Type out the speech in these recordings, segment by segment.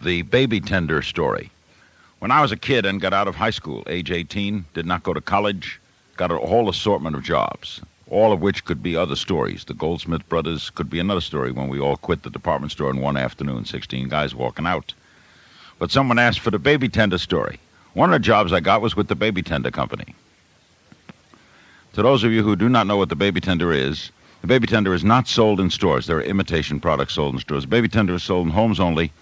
the baby tender story. When I was a kid and got out of high school, age 18, did not go to college, got a whole assortment of jobs, all of which could be other stories. The Goldsmith brothers could be another story when we all quit the department store in one afternoon, 16 guys walking out. But someone asked for the baby tender story. One of the jobs I got was with the baby tender company. To those of you who do not know what the baby tender is, the baby tender is not sold in stores. There are imitation products sold in stores. The baby tender is sold in homes only.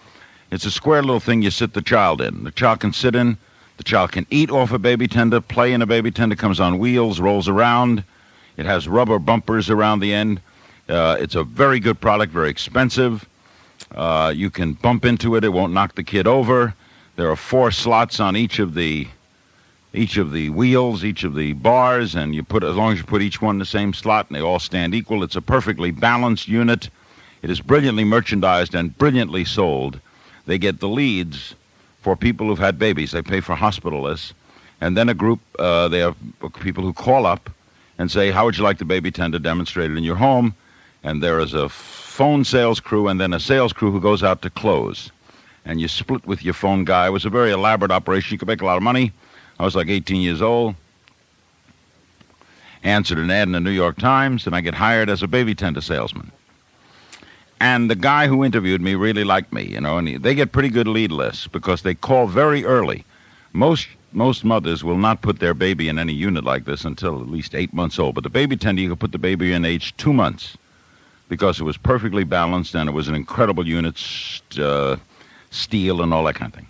It's a square little thing you sit the child in. The child can sit in. The child can eat off a baby tender, play in a baby tender, comes on wheels, rolls around. It has rubber bumpers around the end. It's a very good product, very expensive. You can bump into it. It won't knock the kid over. There are 4 slots on each of the wheels, each of the bars, and as long as you put each one in the same slot and they all stand equal, it's a perfectly balanced unit. It is brilliantly merchandised and brilliantly sold. They get the leads for people who've had babies. They pay for hospitalists. And then they have people who call up and say, how would you like the baby tender demonstrated in your home? And there is a phone sales crew and then a sales crew who goes out to close. And you split with your phone guy. It was a very elaborate operation. You could make a lot of money. I was like 18 years old. Answered an ad in the New York Times, and I get hired as a baby tender salesman. And the guy who interviewed me really liked me, and they get pretty good lead lists because they call very early. Most mothers will not put their baby in any unit like this until at least 8 months old. But the baby tender, you could put the baby in age 2 months because it was perfectly balanced and it was an incredible unit, steel and all that kind of thing.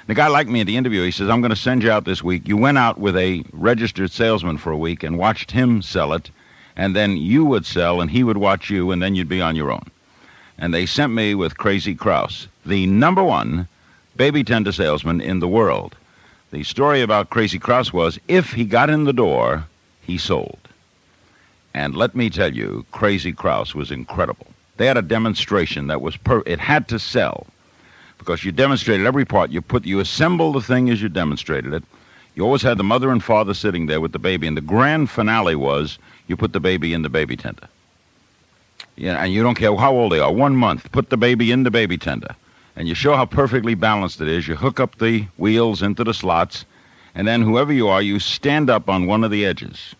The guy liked me in the interview. He says, I'm going to send you out this week. You went out with a registered salesman for a week and watched him sell it, and then you would sell and he would watch you, and then you'd be on your own. And they sent me with Crazy Krause, the number 1 baby tender salesman in the world. The story about Crazy Krause was, if he got in the door, he sold. And let me tell you, Crazy Krause was incredible. They had a demonstration that was it had to sell. Because you demonstrated every part. You assemble the thing as you demonstrated it. You always had the mother and father sitting there with the baby. And the grand finale was you put the baby in the baby tender. Yeah, and you don't care how old they are. 1 month, put the baby in the baby tender. And you show how perfectly balanced it is. You hook up the wheels into the slots. And then whoever you are, you stand up on one of the edges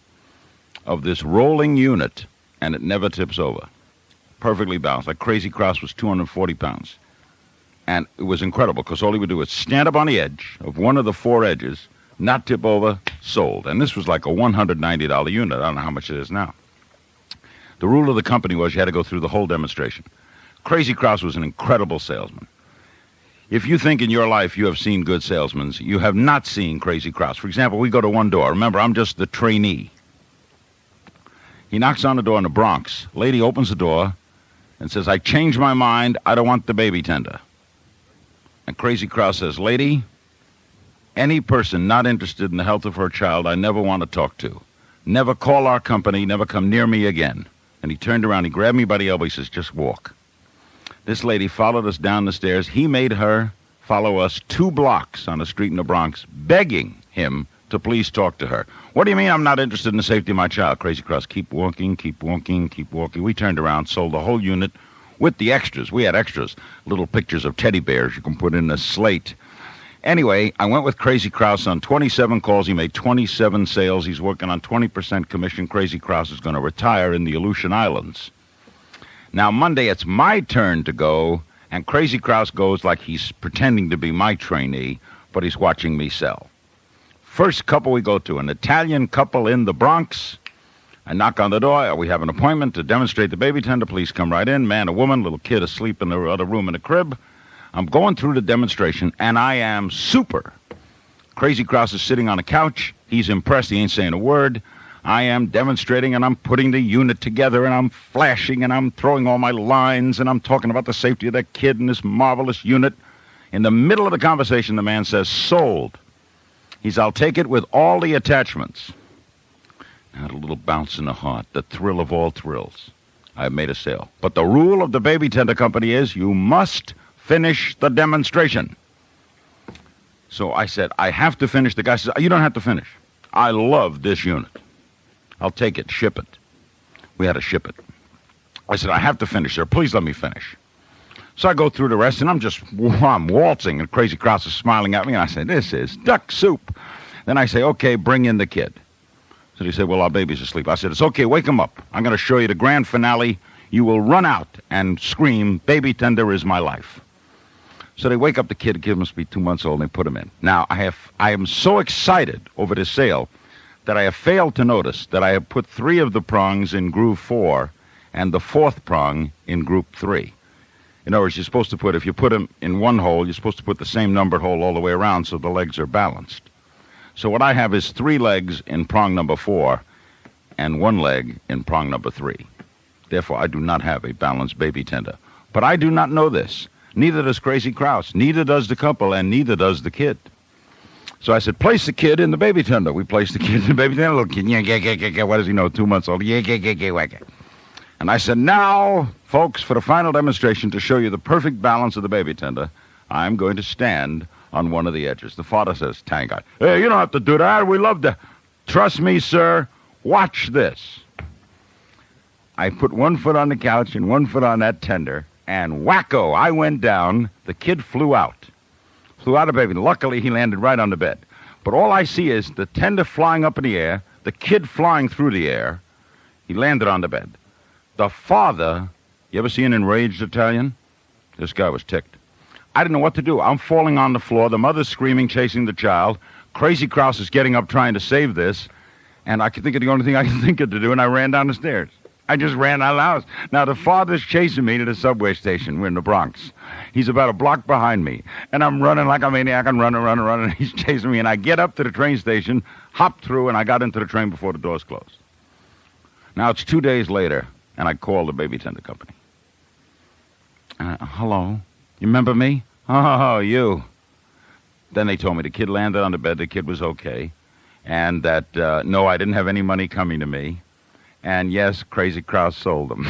of this rolling unit. And it never tips over. Perfectly balanced. Like Crazy Krause was 240 pounds. And it was incredible because all he would do is stand up on the edge of one of the 4 edges, not tip over, sold. And this was like a $190 unit. I don't know how much it is now. The rule of the company was you had to go through the whole demonstration. Crazy Krause was an incredible salesman. If you think in your life you have seen good salesmen, you have not seen Crazy Krause. For example, we go to one door. Remember, I'm just the trainee. He knocks on the door in the Bronx. Lady opens the door and says, I changed my mind. I don't want the baby tender. And Crazy Krause says, lady, any person not interested in the health of her child, I never want to talk to. Never call our company, never come near me again. And he turned around, he grabbed me by the elbow, he says, just walk. This lady followed us down the stairs. He made her follow us 2 blocks on a street in the Bronx, begging him to please talk to her. What do you mean I'm not interested in the safety of my child? Crazy Krause, keep walking, keep walking, keep walking. We turned around, sold the whole unit. With the extras. We had extras, little pictures of teddy bears you can put in a slate. Anyway, I went with Crazy Krause on 27 calls. He made 27 sales. He's working on 20% commission. Crazy Krause is going to retire in the Aleutian Islands. Now, Monday, it's my turn to go, and Crazy Krause goes like he's pretending to be my trainee, but he's watching me sell. First couple we go to, an Italian couple in the Bronx. I knock on the door. We have an appointment to demonstrate the baby tender. Please come right in. Man, a woman, little kid asleep in the other room in the crib. I'm going through the demonstration, and I am super. Crazy Krause is sitting on a couch. He's impressed. He ain't saying a word. I am demonstrating, and I'm putting the unit together, and I'm flashing, and I'm throwing all my lines, and I'm talking about the safety of that kid and this marvelous unit. In the middle of the conversation, the man says, sold. I'll take it with all the attachments. I had a little bounce in the heart, the thrill of all thrills. I made a sale. But the rule of the baby tender company is you must finish the demonstration. So I said, I have to finish. The guy says, you don't have to finish. I love this unit. I'll take it, ship it. We had to ship it. I said, I have to finish, sir. Please let me finish. So I go through the rest, and I'm waltzing, and Crazy Krause is smiling at me, and I say, this is duck soup. Then I say, okay, bring in the kid. So he said, well, our baby's asleep. I said, it's okay, wake him up. I'm going to show you the grand finale. You will run out and scream, baby tender is my life. So they wake up the kid. The kid must be 2 months old, and they put him in. Now, I am so excited over this sale that I have failed to notice that I have put 3 of the prongs in groove 4 and the 4th prong in group 3. In other words, if you put them in one hole, you're supposed to put the same numbered hole all the way around so the legs are balanced. So what I have is 3 legs in prong number 4 and 1 leg in prong number 3. Therefore, I do not have a balanced baby tender. But I do not know this. Neither does Crazy Krause. Neither does the couple, and neither does the kid. So I said, place the kid in the baby tender. We placed the kid in the baby tender. Little kid, what does he know, 2 months old? And I said, now, folks, for the final demonstration to show you the perfect balance of the baby tender, I'm going to stand on one of the edges. The father says, thank God. Hey, you don't have to do that. We love to. Trust me, sir. Watch this. I put 1 foot on the couch and 1 foot on that tender, and wacko, I went down. The kid flew out of baby. Luckily, he landed right on the bed. But all I see is the tender flying up in the air, the kid flying through the air. He landed on the bed. The father, you ever see an enraged Italian? This guy was ticked. I didn't know what to do. I'm falling on the floor. The mother's screaming, chasing the child. Crazy Krause is getting up trying to save this. And I could think of the only thing I can think of to do, and I ran down the stairs. I just ran out of the house. Now, the father's chasing me to the subway station. We're in the Bronx. He's about a block behind me. And I'm running like a maniac. I'm running. He's chasing me. And I get up to the train station, hop through, and I got into the train before the doors closed. Now, it's 2 days later, and I called the baby tender company. Hello? You remember me? Oh, you. Then they told me the kid landed on the bed. The kid was okay. And that, no, I didn't have any money coming to me. And yes, Crazy Krause sold them.